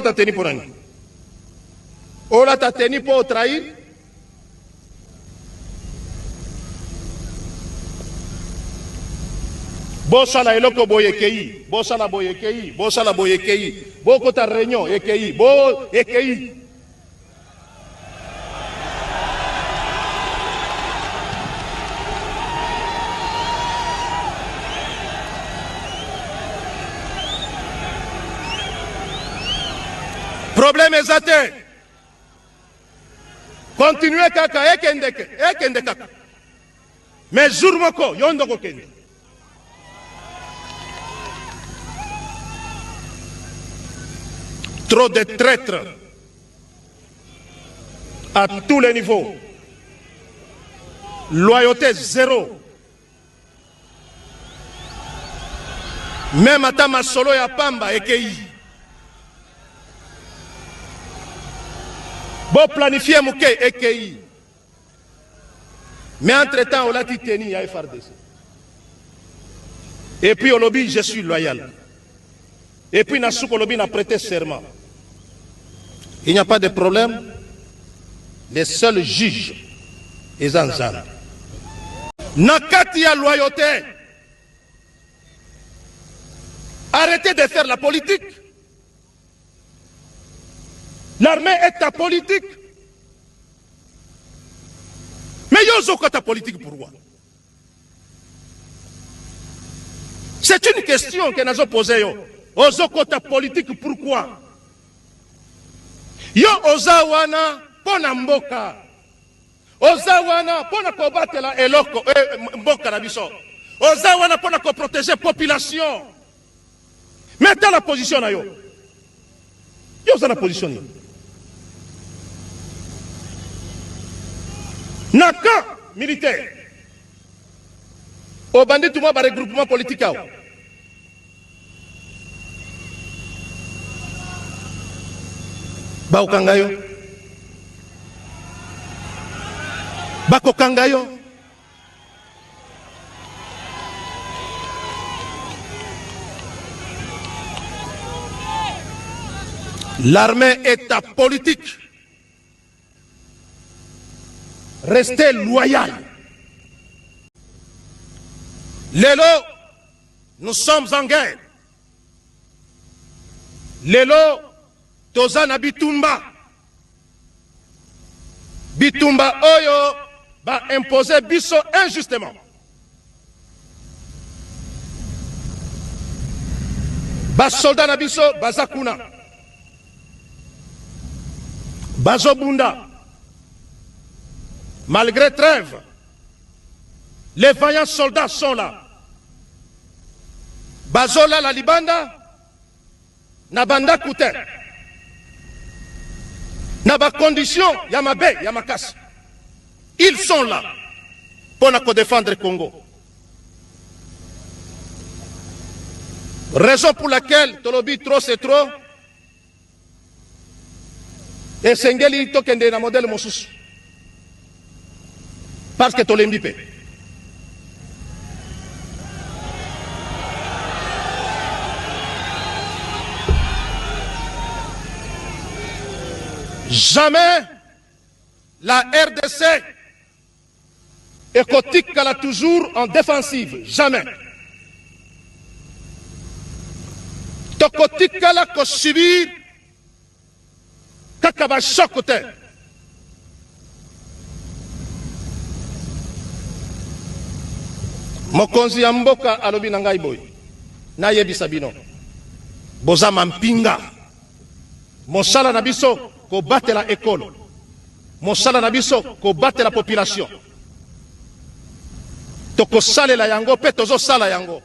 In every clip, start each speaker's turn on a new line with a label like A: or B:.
A: ta teni pour nani? Ola ta teni pour trahir? Bosala eloko boyekei, bosala boyekei, bosala boyekei, boko ta réunion ekei, bo ekei. Problème ezate. Continuez kaka ekende kaka. Mais jour moko yondo ko kende. Trop de traîtres à tous les niveaux. Loyauté zéro. Même à Tamasolo ya Pamba ekei. Bon planifier mouké ekei. Mais entre-temps, on l'a dit teni à FRDC. Et puis au lobby, je suis loyal. Et puis Nassou Lobby n'a prêté serment. Il n'y a pas de problème. Les seuls juges, ils en ont. Nakati a loyauté. Arrêtez de faire la politique. L'armée est ta politique. Mais yozo quoi ta politique pourquoi? C'est une question que nous avons posée. Ozo quoi ta politique pourquoi? Yo ozawana pona mboka. Ozawana pona kobatela eloko mboka na biso. Ozawana pona ko protéger population. Mettez la position na yo. Yo za la position yo. Naka militaire. Au bandit tout ba regroupement politique. Baokangayo. Bakokangayo. L'armée est ta politique. Restez loyal. Lélo, nous sommes en guerre. Lélo, Tozana Bitumba. Bitumba Oyo va imposer Bisso injustement. Bas soldat na Bisso, Bazakuna. Bazobunda. Malgré trêve, les vaillants soldats sont là. Bazola la Libanda, Nabanda Kouter. Naba condition, Yamabe, Yamakas. Ils sont là pour nous défendre le Congo. Raison pour laquelle Tolobi trop c'est trop. Et Sengeli Tokende na modèle Mosus. Parce que Tolembi paie. Jamais la RDC écotique qu'elle a toujours en défensive. Jamais. Tokotique qu'elle a subir kakaba chocoté. Mokonzi ya mboka alobi na ngai boy. Na yebisa bino. Boza mampinga. Mosala na biso ko battre la école. Mosala na biso ko battre la population. Toko sale la yango pe tozo sala yango.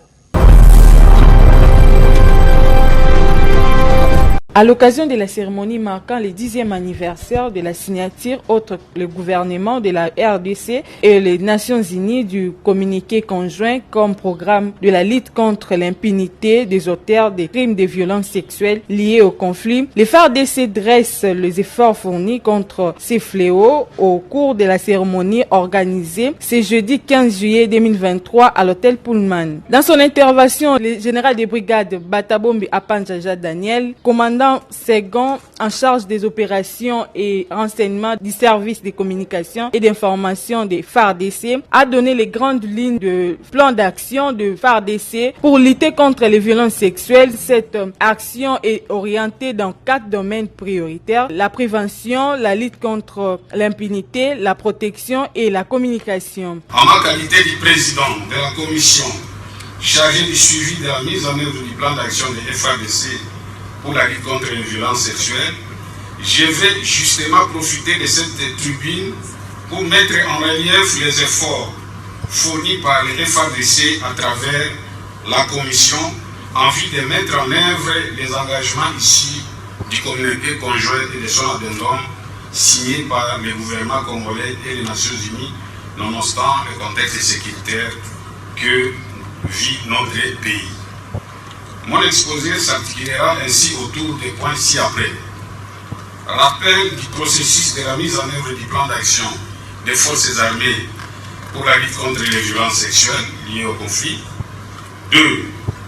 B: À l'occasion de la cérémonie marquant le 10e anniversaire de la signature entre le gouvernement de la RDC et les Nations Unies du communiqué conjoint comme programme de la lutte contre l'impunité des auteurs des crimes de violences sexuelles liés au conflit, les FARDC dressent les efforts fournis contre ces fléaux au cours de la cérémonie organisée ce jeudi 15 juillet 2023 à l'hôtel Pullman. Dans son intervention, le général de brigade Batabombi Apanjaja Daniel, commandant commandant second en charge des opérations et renseignements du service de communication et d'information des FARDC, a donné les grandes lignes de plan d'action de FARDC pour lutter contre les violences sexuelles. Cette action est orientée dans 4 domaines prioritaires: la prévention, la lutte contre l'impunité, la protection et la communication.
C: En ma qualité de président de la commission chargée du suivi de la mise en œuvre du plan d'action de FARDC pour la lutte contre les violences sexuelles, je vais justement profiter de cette tribune pour mettre en relief les efforts fournis par les FARDC à travers la commission en vue de mettre en œuvre les engagements issus du communiqué conjoint et de son addendum signé par le gouvernement congolais et les Nations Unies, nonobstant le contexte sécuritaire que vit notre pays. Mon exposé s'articulera ainsi autour des points ci-après. Rappel du processus de la mise en œuvre du plan d'action des forces armées pour la lutte contre les violences sexuelles liées au conflit. 2.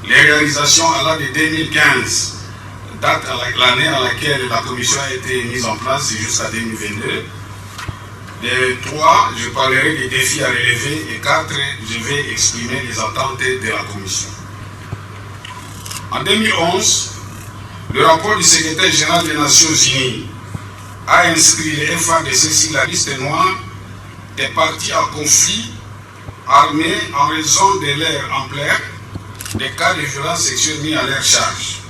C: Les réalisations à l'année 2015, date à l'année à laquelle la commission a été mise en place jusqu'à 2022. 3. Je parlerai des défis à relever. Et 4. Je vais exprimer les attentes de la commission. En 2011, le rapport du secrétaire général des Nations Unies a inscrit les FARDC sur la liste noire des partis en conflit armés en raison de leur ampleur des cas de violences sexuelles mis à leur charge.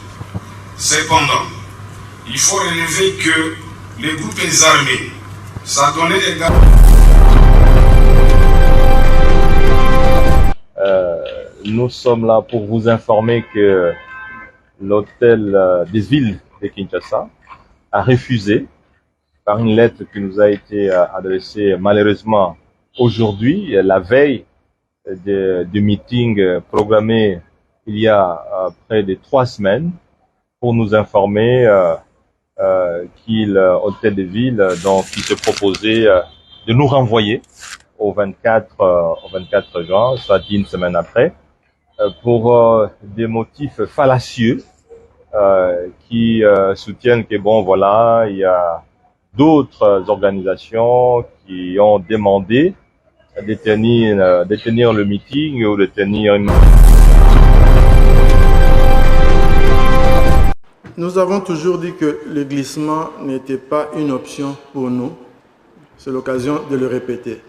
C: Cependant, il faut relever que les groupes armés s'adonnaient également.
D: Nous sommes là pour vous informer que l'hôtel des villes de Kinshasa a refusé, par une lettre qui nous a été adressée malheureusement aujourd'hui, la veille du meeting programmé il y a près de 3 semaines, pour nous informer qu'il l'hôtel des villes donc qui se proposait de nous renvoyer au 24 juin, soit 1 semaine après, pour des motifs fallacieux qui soutiennent que bon voilà, il y a d'autres organisations qui ont demandé de tenir le meeting ou de tenir une...
E: Nous avons toujours dit que le glissement n'était pas une option pour nous. C'est l'occasion de le répéter.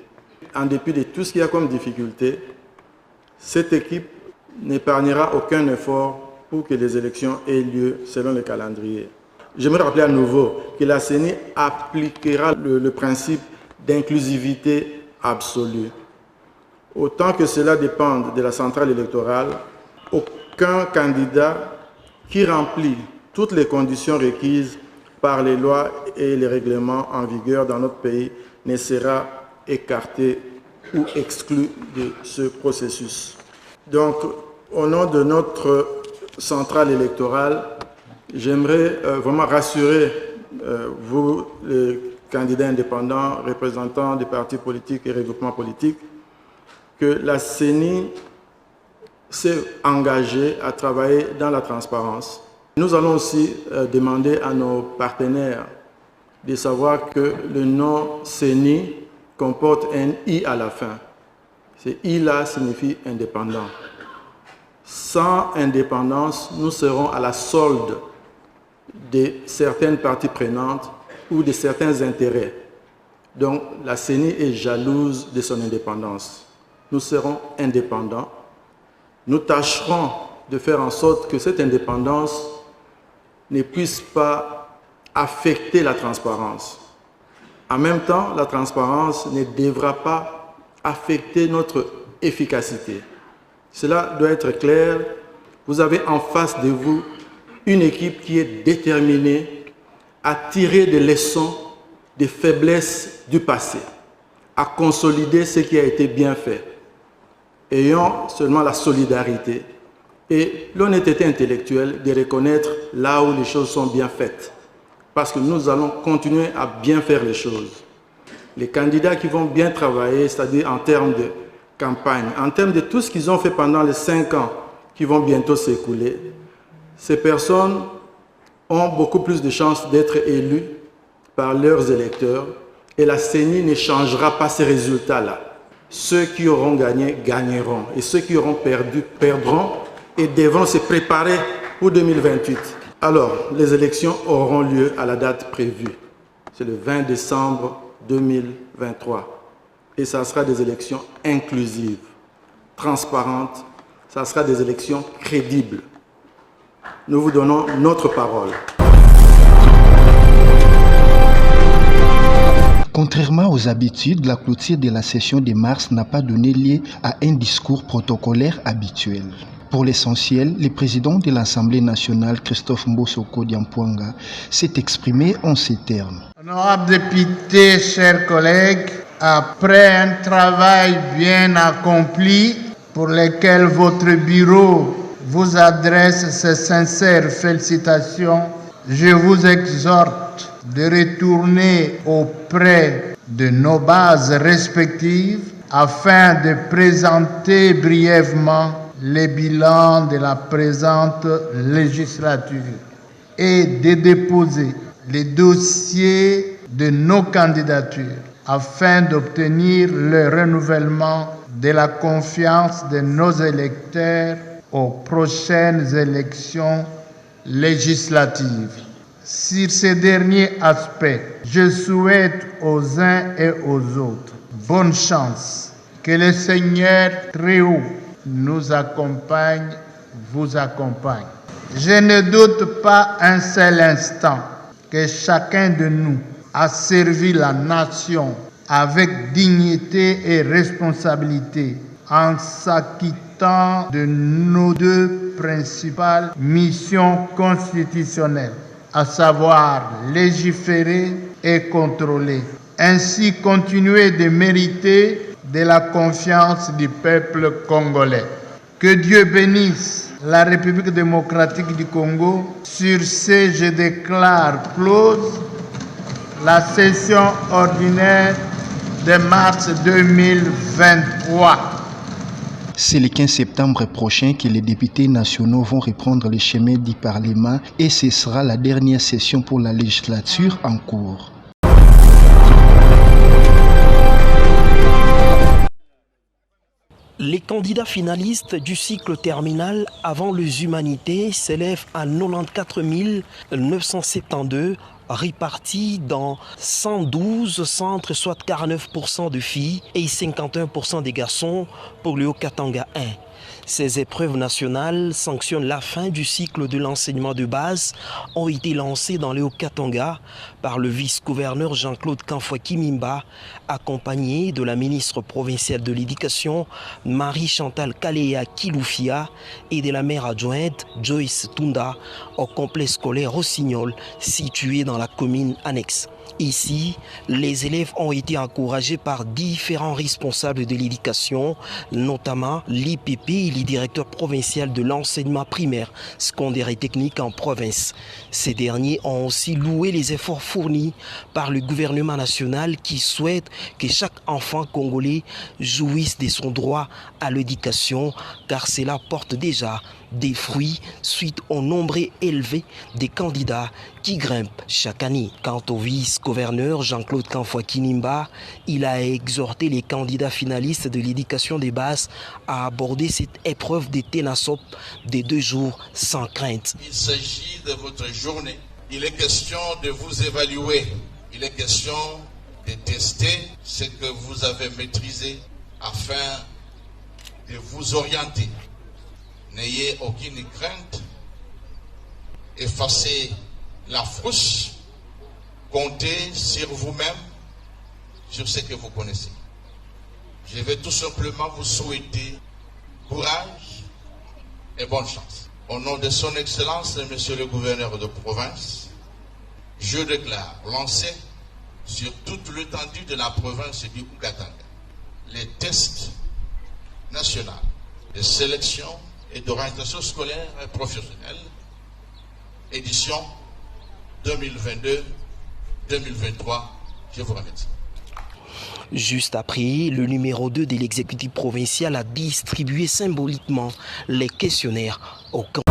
E: En dépit de tout ce qu'il y a comme difficulté, cette équipe n'épargnera aucun effort pour que les élections aient lieu selon le calendrier. J'aimerais rappeler à nouveau que la CENI appliquera le principe d'inclusivité absolue. Autant que cela dépende de la centrale électorale, aucun candidat qui remplit toutes les conditions requises par les lois et les règlements en vigueur dans notre pays ne sera écarté ou exclu de ce processus. Donc, au nom de notre centrale électorale, j'aimerais vraiment rassurer vous, les candidats indépendants, représentants des partis politiques et regroupements politiques, que la CENI s'est engagée à travailler dans la transparence. Nous allons aussi demander à nos partenaires de savoir que le nom CENI comporte un « I » à la fin. Ce « I » là signifie indépendant. Sans indépendance, nous serons à la solde de certaines parties prenantes ou de certains intérêts. Donc la CENI est jalouse de son indépendance. Nous serons indépendants. Nous tâcherons de faire en sorte que cette indépendance ne puisse pas affecter la transparence. En même temps, la transparence ne devra pas affecter notre efficacité. Cela doit être clair. Vous avez en face de vous une équipe qui est déterminée à tirer des leçons des faiblesses du passé, à consolider ce qui a été bien fait. Ayons seulement la solidarité et l'honnêteté intellectuelle de reconnaître là où les choses sont bien faites. Parce que nous allons continuer à bien faire les choses. Les candidats qui vont bien travailler, c'est-à-dire en termes de campagne, en termes de tout ce qu'ils ont fait pendant les 5 ans qui vont bientôt s'écouler, ces personnes ont beaucoup plus de chances d'être élus par leurs électeurs et la CENI ne changera pas ces résultats-là. Ceux qui auront gagné, gagneront et ceux qui auront perdu, perdront et devront se préparer pour 2028. Alors, les élections auront lieu à la date prévue. C'est le 20 décembre 2023. Et ça sera des élections inclusives, transparentes, ça sera des élections crédibles. Nous vous donnons notre parole.
F: Contrairement aux habitudes, la clôture de la session de mars n'a pas donné lieu à un discours protocolaire habituel. Pour l'essentiel, le président de l'Assemblée nationale, Christophe Mbosoko Diampouanga, s'est exprimé en ces termes.
G: Honorables députés, chers collègues, après un travail bien accompli pour lequel votre bureau vous adresse ses sincères félicitations, je vous exhorte de retourner auprès de nos bases respectives afin de présenter brièvement les bilans de la présente législature et de déposer les dossiers de nos candidatures afin d'obtenir le renouvellement de la confiance de nos électeurs aux prochaines élections législatives. Sur ces derniers aspects, je souhaite aux uns et aux autres bonne chance, que le Seigneur très haut nous accompagne, vous accompagne. Je ne doute pas un seul instant que chacun de nous a servi la nation avec dignité et responsabilité en s'acquittant de nos deux principales missions constitutionnelles, à savoir légiférer et contrôler. Ainsi continuer de mériter de la confiance du peuple congolais. Que Dieu bénisse la République démocratique du Congo. Sur ce, je déclare close la session ordinaire de mars 2023.
F: C'est le 15 septembre prochain que les députés nationaux vont reprendre le chemin du Parlement et ce sera la dernière session pour la législature en cours.
H: Les candidats finalistes du cycle terminal avant les humanités s'élèvent à 94 972 répartis dans 112 centres, soit 49% de filles et 51% des garçons pour le Haut-Katanga 1. Ces épreuves nationales sanctionnent la fin du cycle de l'enseignement de base, ont été lancées dans le Haut-Katanga par le vice-gouverneur Jean-Claude Kanfouaki-Mimba, accompagné de la ministre provinciale de l'Éducation Marie-Chantal Kalea Kiloufia et de la maire adjointe Joyce Tunda au complexe scolaire Rossignol situé dans la commune annexe. Ici, les élèves ont été encouragés par différents responsables de l'éducation, notamment l'IPP et les directeurs provinciaux de l'enseignement primaire, secondaire et technique en province. Ces derniers ont aussi loué les efforts fournis par le gouvernement national qui souhaite que chaque enfant congolais jouisse de son droit à l'éducation, car cela porte déjà des fruits suite au nombre élevé des candidats qui grimpent chaque année. Quant au vice-gouverneur Jean-Claude Kanfouaki-Mimba, il a exhorté les candidats finalistes de l'éducation des bases à aborder cette épreuve des TENASOP des 2 jours sans crainte.
I: Il s'agit de votre journée. Il est question de vous évaluer. Il est question de tester ce que vous avez maîtrisé afin de vous orienter. N'ayez aucune crainte, effacez la frousse, comptez sur vous-même, sur ce que vous connaissez. Je vais tout simplement vous souhaiter courage et bonne chance. Au nom de son Excellence, Monsieur le gouverneur de province, je déclare lancer sur toute l'étendue de la province du Haut-Katanga les tests nationaux de sélection et d'orientation scolaire et professionnelle, édition 2022-2023. Je vous remercie.
H: Juste après, le numéro 2 de l'exécutif provincial a distribué symboliquement les questionnaires au camp.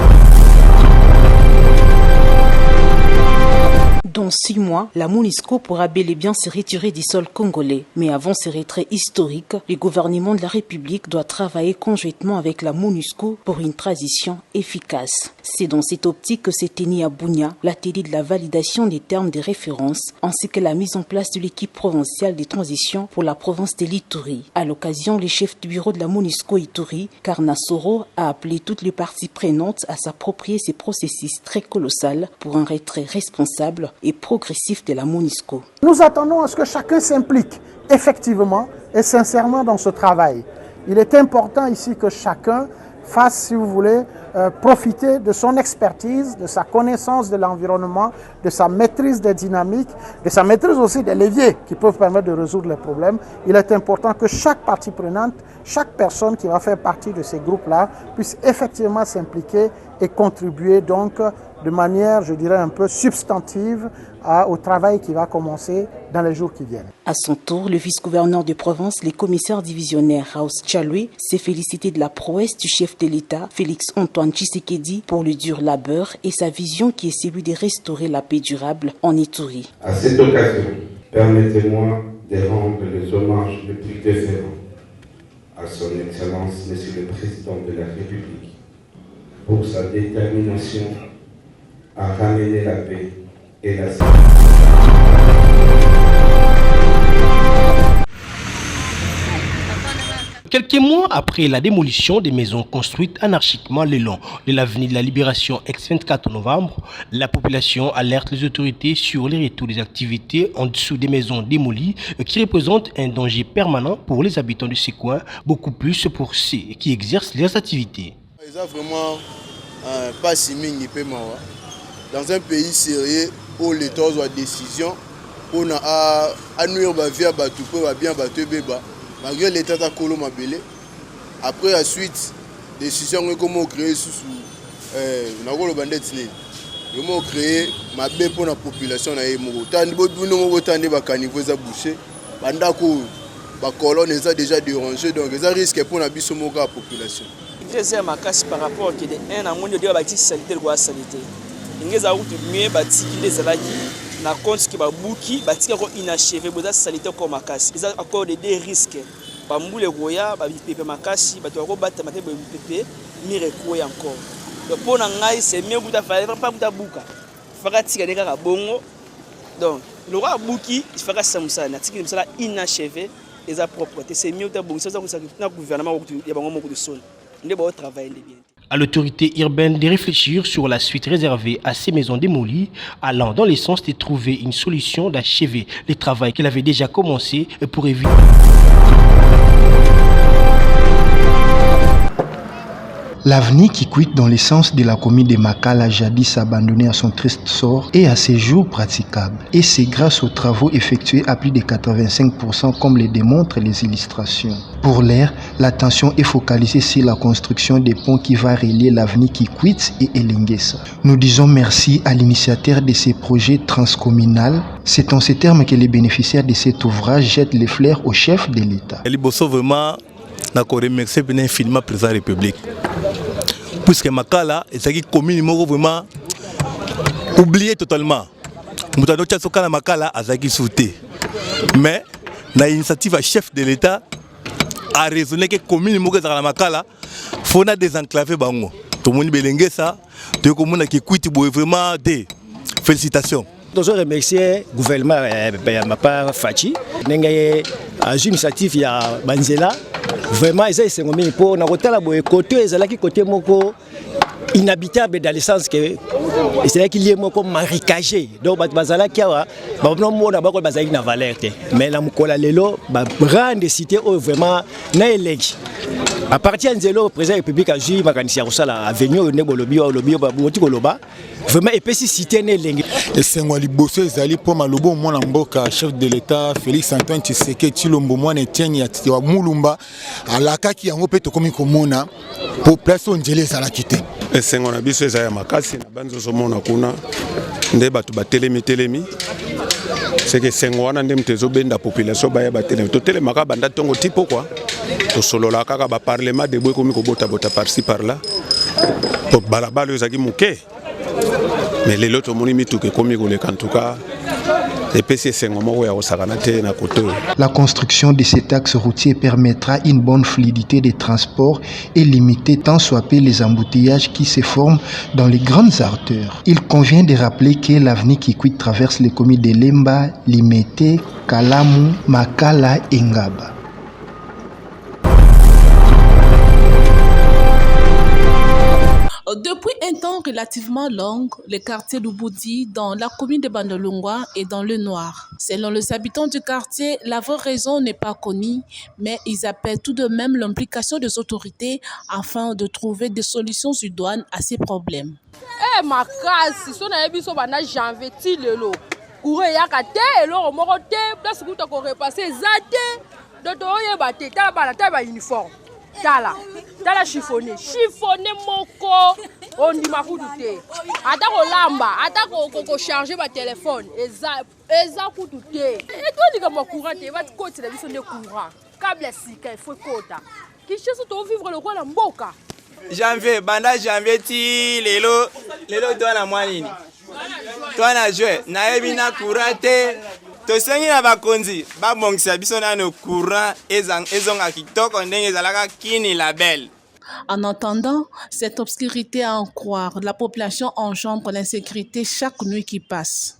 J: dans 6 mois, la MONUSCO pourra bel et bien se retirer du sol congolais. Mais avant ce retrait historique, le gouvernement de la République doit travailler conjointement avec la MONUSCO pour une transition efficace. C'est dans cette optique que s'est tenu à Bunia l'atelier de la validation des termes de référence ainsi que la mise en place de l'équipe provinciale de transition pour la province de l'Ituri. À l'occasion, le chef du bureau de la MONUSCO Ituri, Karnasoro, a appelé toutes les parties prenantes à s'approprier ces processus très colossal pour un retrait responsable et progressif de la MONUSCO.
K: Nous attendons à ce que chacun s'implique effectivement et sincèrement dans ce travail. Il est important ici que chacun fasse, si vous voulez, profiter de son expertise, de sa connaissance de l'environnement, de sa maîtrise des dynamiques, de sa maîtrise aussi des leviers qui peuvent permettre de résoudre les problèmes. Il est important que chaque partie prenante, chaque personne qui va faire partie de ces groupes-là puisse effectivement s'impliquer et contribuer donc de manière, je dirais, un peu substantive au travail qui va commencer dans les jours qui viennent.
J: À son tour, le vice-gouverneur de province, le commissaire divisionnaire Raus Tchalui, s'est félicité de la prouesse du chef de l'État, Félix-Antoine Tshisekedi, pour le dur labeur et sa vision qui est celui de restaurer la paix durable en Ituri.
L: À cette occasion, permettez-moi de rendre les hommages les plus déférents à son Excellence, Monsieur le Président de la République, pour sa détermination à ramener la paix et la sécurité.
H: Quelques mois après la démolition des maisons construites anarchiquement le long de l'avenue de la Libération ex-24 novembre, la population alerte les autorités sur les retours des activités en dessous des maisons démolies qui représentent un danger permanent pour les habitants de ces coins, beaucoup plus pour ceux qui exercent leurs activités.
M: Ils ont vraiment pas si mingi paiement. Dans un pays sérieux où l'État a décision, on a nuire via Batoupe, bien Batouba. Malgré l'État a colo mabélé. Après la suite, décision comment créer sous le bandet comment créer ma bé pour la population na yemo. Tant de bonnes tant de bacaniveau za bouché. Bandako ba colonne ça déjà dérangé donc ça risque pour la bisomoka la population.
N: Très ma casse par rapport que de un amour de bâti sanitaire quoi sanitaire. Ingeza out mieux bâti les alaki na compte qui ba buki bâti ko inachevé boza sanitaire comme makasi. Ils accordent des risques. Ba mbule goya ba pepe makasi ba to ko bata mate ba pepe mire ko encore. Donc pour ngai c'est mieux buta faire pas buta buka. Faka tika neka ka bongo. Donc le roi buki il faka samsa na tika msala inachevé et sa propreté c'est mieux ta bongo ça ça na gouvernement ya bango moko de son. Ndé ba travailler bien.
H: À l'autorité urbaine de réfléchir sur la suite réservée à ces maisons démolies, allant dans le sens de trouver une solution d'achever les travaux qu'elle avait déjà commencé pour éviter.
F: L'avenir qui quitte dans le sens de la commune de Makala, jadis abandonnée à son triste sort, est à ces jours praticable. Et c'est grâce aux travaux effectués à plus de 85% comme le démontrent les illustrations. Pour l'air, l'attention est focalisée sur la construction des ponts qui va relier l'avenir qui quitte et Elengesa. Nous disons merci à l'initiateur de ces projets transcommunaux. C'est en ces termes que les bénéficiaires de cet ouvrage jettent les fleurs au chef de l'État.
O: Je remercie infiniment le président de la République. Puisque Makala est une commune vraiment oubliée totalement. Nous avons Makala à sauté. Mais l'initiative à chef de l'État a raisonné que la commune de Makala faut désenclaver bango. Tout le monde belenge ça, tout le monde qui quitte vraiment des félicitations.
P: Nous remercions le gouvernement de Fachi. Nous avons une initiative à Banzela. Vraiment, c'est un pour nous côté inhabitable dans le sens que c'est qu'il y a un marécagé. Donc, bazala qui a une valeur. Mais la mukola lelo, grande cité vraiment na élegi. À partir de là, le président de la République a joué à venir au Nebolobi, au Lobby, au Loba. Vraiment, et puis si cité n'est l'engue.
Q: Et c'est moi qui bosse, Zali pour Malobo, mon amboka, chef de l'État, Félix-Antoine Tshisekedi, Chilombo, moi, Etienne, Yatiwa, Moulumba, à la kaki en opé comme Komona, pour placer un gelé à la quitter.
R: Et c'est mon avis, c'est Zaya Makasi, Banzo Somona Kuna, Ndeba Tuba Telemi. C'est que c'est moi qui suis la population baya batele to tele maka banda tongo tipo quoi to solo la kaka ba parlement de boy comme ko bota par-ci par-là to balabalo ezaki muke mais les loto moni mituke comme ko le en tout cas epesi esengo moko ya kosakana te na kote oyo.
F: La construction de cet axe routier permettra une bonne fluidité des transports et limiter tant soit peu les embouteillages qui se forment dans les grandes artères. Il convient de rappeler que l'avenue Kikwit traverse les communes de Lemba, Limete, Kalamu, Makala et Ngaba.
S: Depuis un temps relativement long, le quartier d'Uboudi, dans la commune de Bandolungwa, est dans le noir. Selon les habitants du quartier, la vraie raison n'est pas connue, mais ils appellent tout de même l'implication des autorités afin de trouver des solutions idoines à ces problèmes.
T: Ma case, si on a vu ça, janvier, tilelo. Courez yakate, elo morote, place où tu as repassé, zate, d'autres y batté, t'as uniforme. Tala chiffonné moko on dit ma koudouté atako lamba atako charger ma téléphone eza koudouté et toi dit que mon courant te va côté la vision de courant câble sika il faut kota qui cherche to vivre le roi la mboka
U: janvier banda janvier ti lelo toi na mwanini toi na jouer na ebina courant te tosengi na bakonzi babongisa biso nano courant ezonga kitoko ndenge ezalaka kini label.
S: En attendant, cette obscurité à en croire, la population engendre l'insécurité chaque nuit qui passe.